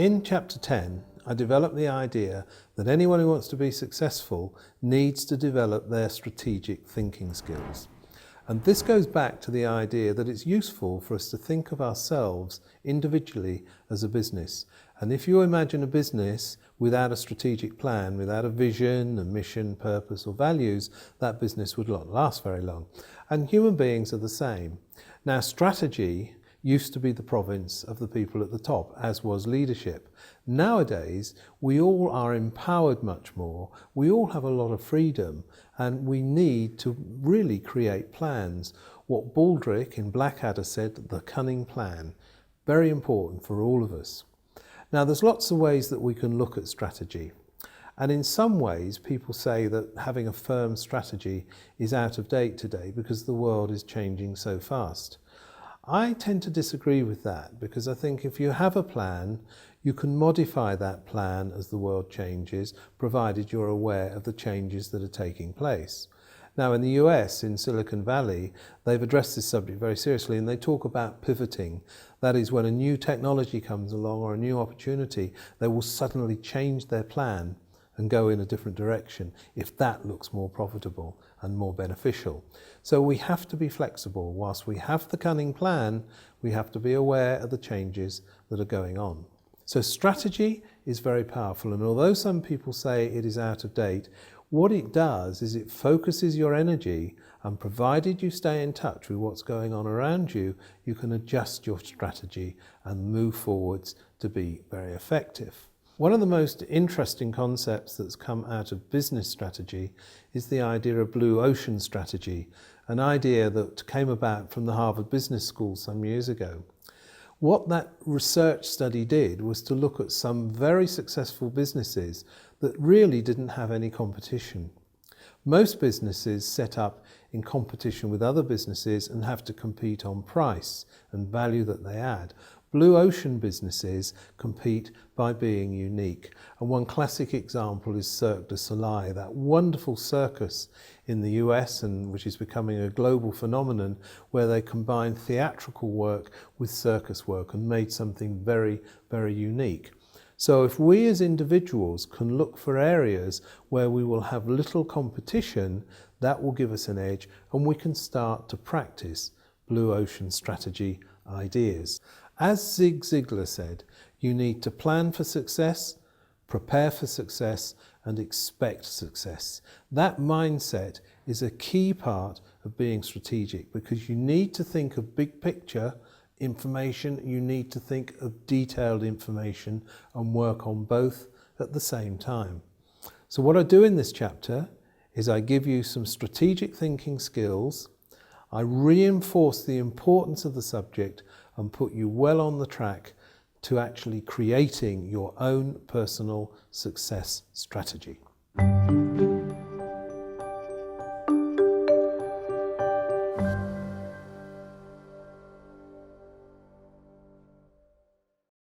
In chapter 10, I developed the idea that anyone who wants to be successful needs to develop their strategic thinking skills. And this goes back to the idea that it's useful for us to think of ourselves individually as a business. And if you imagine a business without a strategic plan, without a vision, a mission, purpose or values, that business would not last very long. And human beings are the same. Now, strategy used to be the province of the people at the top, as was leadership. Nowadays, we all are empowered much more. We all have a lot of freedom, and we need to really create plans. What Baldrick in Blackadder said, the cunning plan. Very important for all of us. Now, there's lots of ways that we can look at strategy. And in some ways, people say that having a firm strategy is out of date today because the world is changing so fast. I tend to disagree with that because I think if you have a plan, you can modify that plan as the world changes, provided you're aware of the changes that are taking place. Now, in the US, in Silicon Valley, they've addressed this subject very seriously, and they talk about pivoting. That is, when a new technology comes along or a new opportunity, they will suddenly change their plan and go in a different direction if that looks more profitable and more beneficial. So we have to be flexible. Whilst we have the cunning plan, we have to be aware of the changes that are going on. So strategy is very powerful, and although some people say it is out of date, what it does is it focuses your energy, and provided you stay in touch with what's going on around you, you can adjust your strategy and move forwards to be very effective. One of the most interesting concepts that's come out of business strategy is the idea of blue ocean strategy, an idea that came about from the Harvard Business School some years ago. What that research study did was to look at some very successful businesses that really didn't have any competition. Most businesses set up in competition with other businesses and have to compete on price and value that they add. Blue ocean businesses compete by being unique. And one classic example is Cirque du Soleil, that wonderful circus in the US, and which is becoming a global phenomenon, where they combine theatrical work with circus work and made something very, very unique. So if we as individuals can look for areas where we will have little competition, that will give us an edge, and we can start to practice blue ocean strategy ideas. As Zig Ziglar said, you need to plan for success, prepare for success, and expect success. That mindset is a key part of being strategic, because you need to think of big picture information, you need to think of detailed information and work on both at the same time. So what I do in this chapter is I give you some strategic thinking skills, I reinforce the importance of the subject and put you well on the track to actually creating your own personal success strategy.